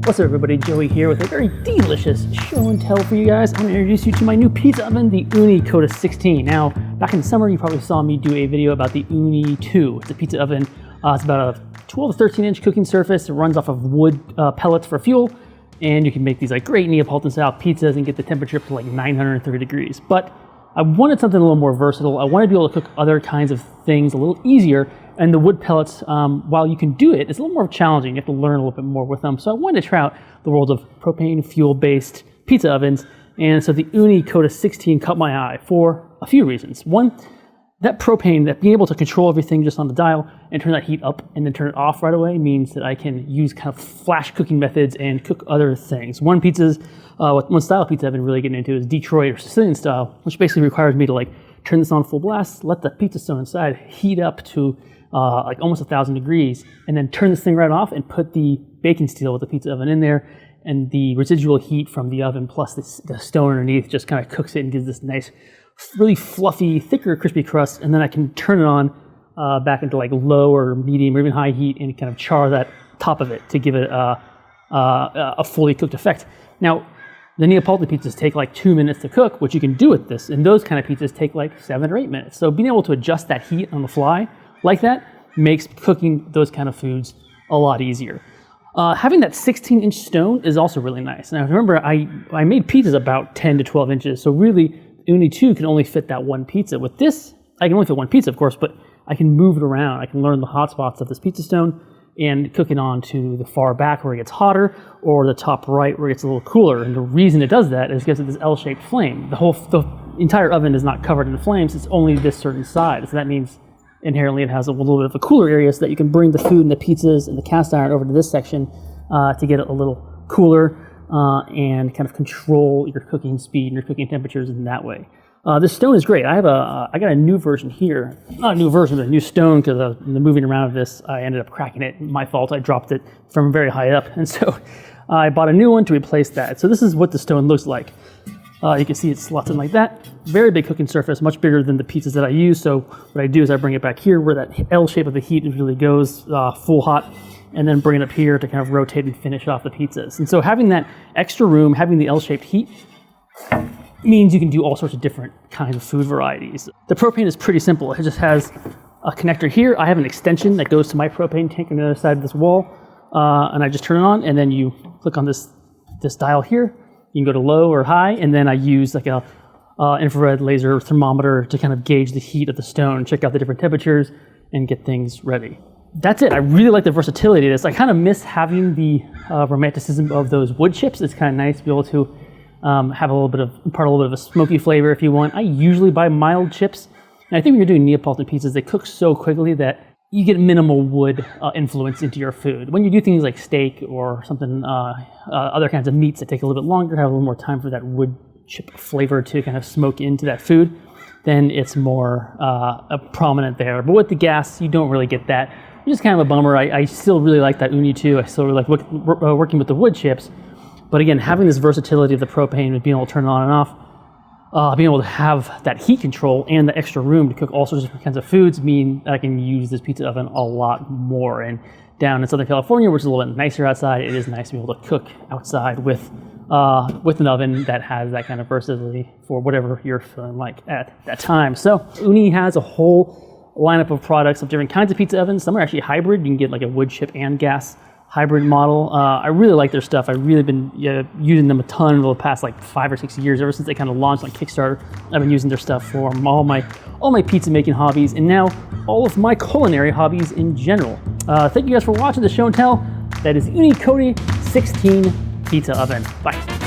What's up everybody, Joey here with a very delicious show and tell for you guys. I'm going to introduce you to my new pizza oven, the Ooni Koda 16. Now, back in the summer, you probably saw me do a video about the Ooni 2. It's a pizza oven. It's about a 12 to 13 inch cooking surface. It runs off of wood pellets for fuel, and you can make these like great Neapolitan style pizzas and get the temperature up to like 930 degrees. But I wanted something a little more versatile. I wanted to be able to cook other kinds of things a little easier. And the wood pellets, while you can do it, it's a little more challenging. You have to learn a little bit more with them. So I wanted to try out the world of propane fuel-based pizza ovens. And so the Ooni Koda 16 caught my eye for a few reasons. One, that propane, that being able to control everything just on the dial and turn that heat up and then turn it off right away means that I can use kind of flash cooking methods and cook other things. One style of pizza I've been really getting into is Detroit or Sicilian style, which basically requires me to like turn this on full blast, let the pizza stone inside heat up to like almost 1,000 degrees, and then turn this thing right off and put the baking steel with the pizza oven in there, and the residual heat from the oven plus the stone underneath just kind of cooks it and gives this nice, really fluffy, thicker, crispy crust, and then I can turn it on back into like low or medium or even high heat and kind of char that top of it to give it a fully cooked effect. Now, the Neapolitan pizzas take like 2 minutes to cook, which you can do with this, and those kind of pizzas take like 7 or 8 minutes. So being able to adjust that heat on the fly like that makes cooking those kind of foods a lot easier. Having that 16-inch stone is also really nice. Now remember, I made pizzas about 10 to 12 inches, so really Ooni 2 can only fit that one pizza. With this, I can only fit one pizza, of course, but I can move it around. I can learn the hot spots of this pizza stone and cook it on to the far back where it gets hotter, or the top right where it gets a little cooler. And the reason it does that is because of this L-shaped flame. The entire oven is not covered in flames, it's only this certain side. So that means inherently it has a little bit of a cooler area so that you can bring the food and the pizzas and the cast iron over to this section to get it a little cooler and kind of control your cooking speed and your cooking temperatures in that way. This stone is great. I got a new version here. Not a new version, but a new stone, because in the moving around of this, I ended up cracking it. My fault, I dropped it from very high up. And so I bought a new one to replace that. So this is what the stone looks like. You can see it slots in like that. Very big cooking surface, much bigger than the pizzas that I use. So what I do is I bring it back here where that L shape of the heat really goes full hot, and then bring it up here to kind of rotate and finish off the pizzas. And so having that extra room, having the L-shaped heat, means you can do all sorts of different kinds of food varieties. The propane is pretty simple. It just has a connector here. I have an extension that goes to my propane tank on the other side of this wall, and I just turn it on, and then you click on this dial here. You can go to low or high, and then I use like a infrared laser thermometer to kind of gauge the heat of the stone, check out the different temperatures, and get things ready. That's it. I really like the versatility of this. I kind of miss having the romanticism of those wood chips. It's kind of nice to be able to have a little bit of a smoky flavor if you want. I usually buy mild chips, and I think when you're doing Neapolitan pizzas, they cook so quickly that you get minimal wood influence into your food. When you do things like steak or something, other kinds of meats that take a little bit longer, have a little more time for that wood chip flavor to kind of smoke into that food, then it's more prominent there. But with the gas, you don't really get that. It's just kind of a bummer. I still really like that Ooni 2. I still really like working with the wood chips. But again, having this versatility of the propane and being able to turn it on and off, being able to have that heat control and the extra room to cook all sorts of different kinds of foods mean that I can use this pizza oven a lot more. And down in Southern California, which is a little bit nicer outside, it is nice to be able to cook outside with an oven that has that kind of versatility for whatever you're feeling like at that time. So Ooni has a whole lineup of products of different kinds of pizza ovens. Some are actually hybrid. You can get like a wood chip and gas hybrid model. I really like their stuff. I've really been using them a ton over the past like 5 or 6 years. Ever since they kind of launched on Kickstarter, I've been using their stuff for all my pizza making hobbies, and now all of my culinary hobbies in general. Thank you guys for watching the show and tell. That is Ooni Koda 16 pizza oven. Bye.